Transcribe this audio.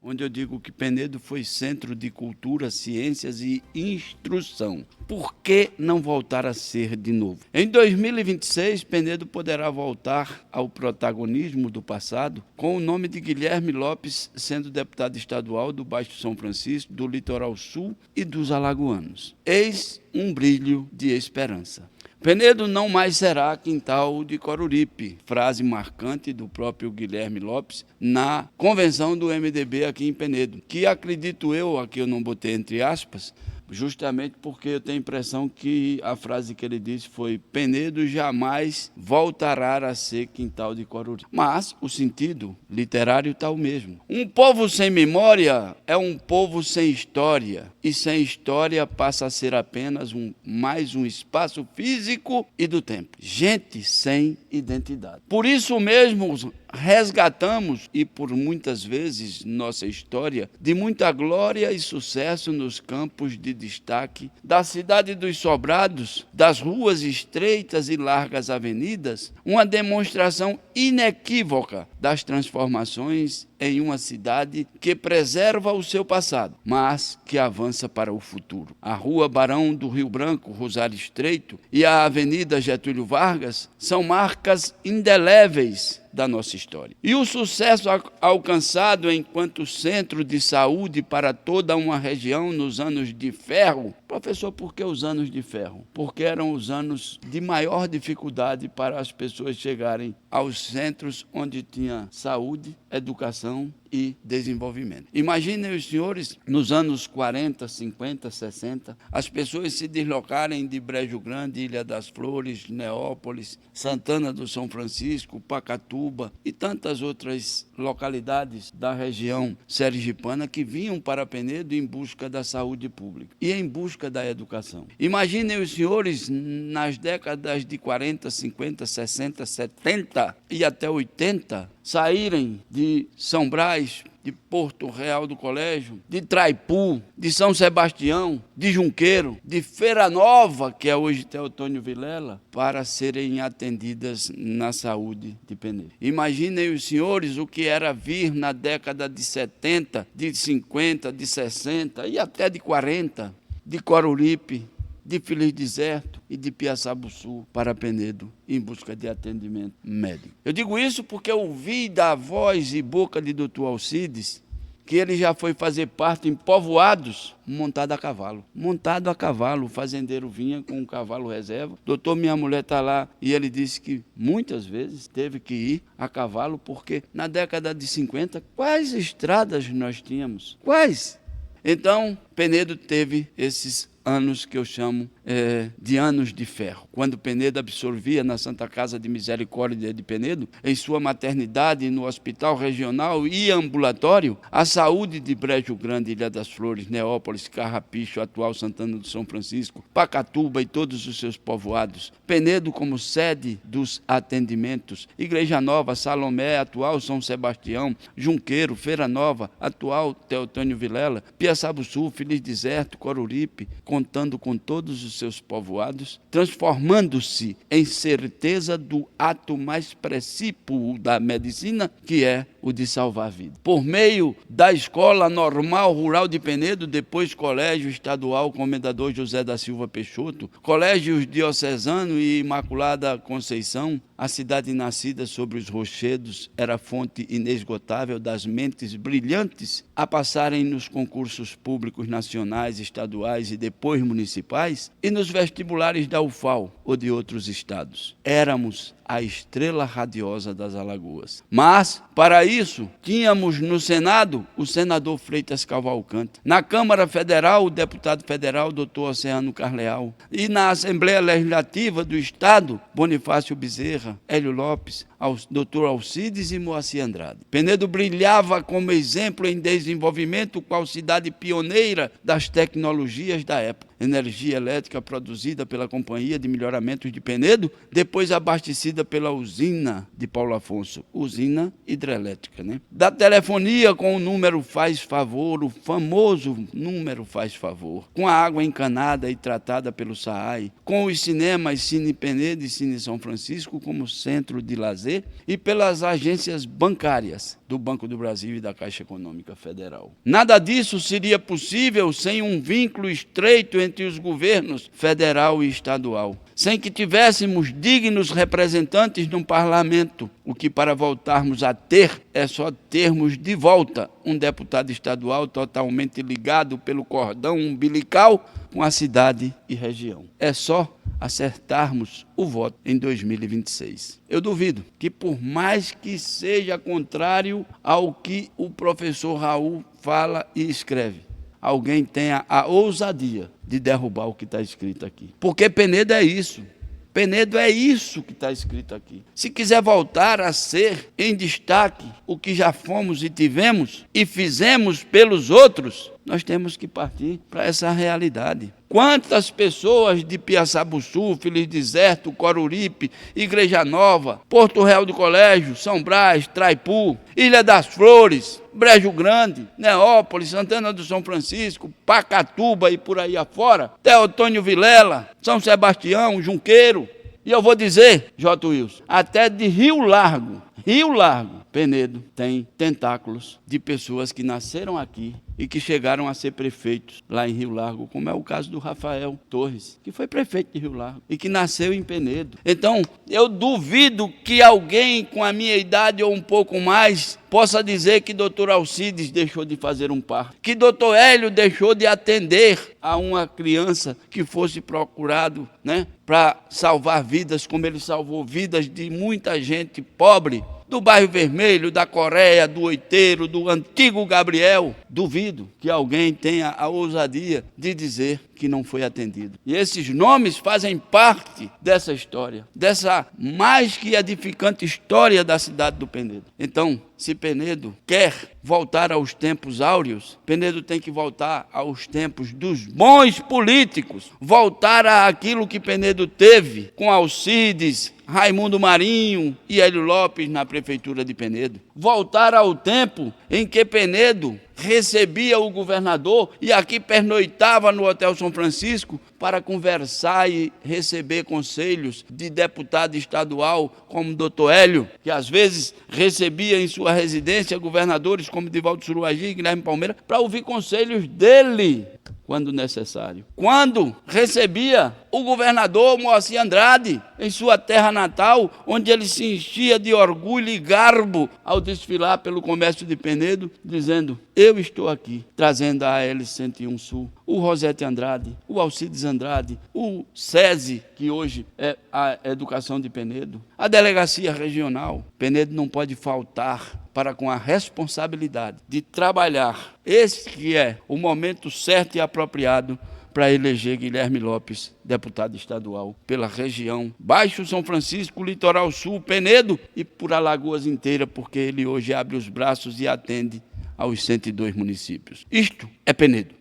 onde eu digo que Penedo foi centro de cultura, ciências e instrução. Por que não voltar a ser de novo? Em 2026, Penedo poderá voltar ao protagonismo do passado com o nome de Guilherme Lopes sendo deputado estadual do Baixo São Francisco, do Litoral Sul e dos alagoanos. Eis um brilho de esperança. Penedo não mais será quintal de Coruripe, frase marcante do próprio Guilherme Lopes na convenção do MDB aqui em Penedo, que acredito eu, aqui eu não botei entre aspas, justamente porque eu tenho a impressão que a frase que ele disse foi: Penedo jamais voltará a ser quintal de Coruripe. Mas o sentido literário está o mesmo. Um povo sem memória é um povo sem história, e sem história passa a ser apenas mais um espaço físico e do tempo. Gente sem identidade. Por isso mesmo resgatamos, e por muitas vezes nossa história, de muita glória e sucesso nos campos de destaque da cidade dos Sobrados, das ruas estreitas e largas avenidas, uma demonstração inequívoca das transformações em uma cidade que preserva o seu passado, mas que avança para o futuro. A Rua Barão do Rio Branco, Rosário Estreito, e a Avenida Getúlio Vargas são marcas indeléveis da nossa história. E o sucesso alcançado enquanto centro de saúde para toda uma região nos anos de ferro. Professor, por que os anos de ferro? Porque eram os anos de maior dificuldade para as pessoas chegarem aos centros onde tinha saúde, educação e desenvolvimento. Imaginem os senhores, nos anos 40, 50, 60, as pessoas se deslocarem de Brejo Grande, Ilha das Flores, Neópolis, Santana do São Francisco, Pacatuba e tantas outras localidades da região sergipana que vinham para Penedo em busca da saúde pública e em busca da educação. Imaginem os senhores nas décadas de 40, 50, 60, 70 e até 80 saírem de São Brás, de Porto Real do Colégio, de Traipu, de São Sebastião, de Junqueiro, de Feira Nova, que é hoje Teotônio Vilela, para serem atendidas na saúde de Penedo. Imaginem os senhores o que era vir na década de 70, de 50, de 60 e até de 40, de Coruripe, de Feliz Deserto e de Piaçabuçu para Penedo em busca de atendimento médico. Eu digo isso porque eu ouvi da voz e boca de Dr. Alcides que ele já foi fazer parte em povoados montado a cavalo. Montado a cavalo, o fazendeiro vinha com um cavalo reserva. Doutor, minha mulher está lá, e ele disse que muitas vezes teve que ir a cavalo porque na década de 50, quais estradas nós tínhamos? Quais? Então, Penedo teve esses anos que eu chamo de anos de ferro. Quando Penedo absorvia na Santa Casa de Misericórdia de Penedo, em sua maternidade, no hospital regional e ambulatório, a saúde de Brejo Grande, Ilha das Flores, Neópolis, Carrapicho, atual Santana do São Francisco, Pacatuba e todos os seus povoados, Penedo como sede dos atendimentos, Igreja Nova, Salomé, atual São Sebastião, Junqueiro, Feira Nova, atual Teotônio Vilela, Piaçabuçu, Feliz Deserto, Coruripe, contando com todos os seus povoados, transformando-se em certeza do ato mais precípuo da medicina, que é o de salvar a vida. Por meio da Escola Normal Rural de Penedo, depois Colégio Estadual Comendador José da Silva Peixoto, Colégios Diocesano e Imaculada Conceição, a cidade nascida sobre os rochedos era fonte inesgotável das mentes brilhantes a passarem nos concursos públicos nacionais, estaduais e depois municipais e nos vestibulares da UFAL ou de outros estados. Éramos a estrela radiosa das Alagoas. Mas, para isso, tínhamos no Senado o senador Freitas Cavalcante, na Câmara Federal o deputado federal Dr. Oceano Carleal e na Assembleia Legislativa do Estado Bonifácio Bezerra, Hélio Lopes, Dr. Alcides e Moacir Andrade. Penedo brilhava como exemplo em desenvolvimento, qual cidade pioneira das tecnologias da época. Energia elétrica produzida pela Companhia de Melhoramentos de Penedo, depois abastecida pela usina de Paulo Afonso, usina hidrelétrica, né? Da telefonia com o número faz favor, o famoso número faz favor, com a água encanada e tratada pelo SAAI, com os cinemas Cine Penedo e Cine São Francisco como centro de lazer, BRD e pelas agências bancárias do Banco do Brasil e da Caixa Econômica Federal. Nada disso seria possível sem um vínculo estreito entre os governos federal e estadual, sem que tivéssemos dignos representantes no parlamento, o que para voltarmos a ter é só termos de volta um deputado estadual totalmente ligado pelo cordão umbilical com a cidade e região. É só acertarmos o voto em 2026. Eu duvido que, por mais que seja contrário ao que o professor Raul fala e escreve, alguém tenha a ousadia de derrubar o que está escrito aqui. Porque Penedo é isso. Penedo é isso que está escrito aqui. Se quiser voltar a ser em destaque o que já fomos e tivemos e fizemos pelos outros, nós temos que partir para essa realidade. Quantas pessoas de Piaçabuçu, Feliz Deserto, Coruripe, Igreja Nova, Porto Real do Colégio, São Brás, Traipu, Ilha das Flores, Brejo Grande, Neópolis, Santana do São Francisco, Pacatuba e por aí afora, Teotônio Vilela, São Sebastião, Junqueiro, e eu vou dizer, J. Wilson, até de Rio Largo, Penedo tem tentáculos de pessoas que nasceram aqui e que chegaram a ser prefeitos lá em Rio Largo, como é o caso do Rafael Torres, que foi prefeito de Rio Largo e que nasceu em Penedo. Então, eu duvido que alguém com a minha idade ou um pouco mais possa dizer que doutor Alcides deixou de fazer um parto, que doutor Hélio deixou de atender a uma criança que fosse procurado, para salvar vidas, como ele salvou vidas de muita gente pobre, do Bairro Vermelho, da Coreia, do Oiteiro, do Antigo Gabriel. Duvido que alguém tenha a ousadia de dizer que não foi atendido. E esses nomes fazem parte dessa história, dessa mais que edificante história da cidade do Penedo. Então, se Penedo quer voltar aos tempos áureos, Penedo tem que voltar aos tempos dos bons políticos, voltar àquilo que Penedo teve com Alcides, Raimundo Marinho e Hélio Lopes na prefeitura de Penedo. Voltar ao tempo em que Penedo recebia o governador e aqui pernoitava no Hotel São Francisco para conversar e receber conselhos de deputado estadual como doutor Hélio, que às vezes recebia em sua residência governadores como Divaldo Suruagi e Guilherme Palmeira para ouvir conselhos dele quando necessário. Quando recebia o governador Moacir Andrade em sua terra natal, onde ele se enchia de orgulho e garbo ao desfilar pelo comércio de Penedo, dizendo: eu estou aqui, trazendo a AL-101 Sul, o Rosete Andrade, o Alcides Andrade, o SESI, que hoje é a Educação de Penedo, a Delegacia Regional. Penedo não pode faltar para com a responsabilidade de trabalhar. Esse que é o momento certo e apropriado para eleger Guilherme Lopes, deputado estadual, pela região Baixo São Francisco, Litoral Sul, Penedo e por Alagoas inteira, porque ele hoje abre os braços e atende aos 102 municípios. Isto é Penedo.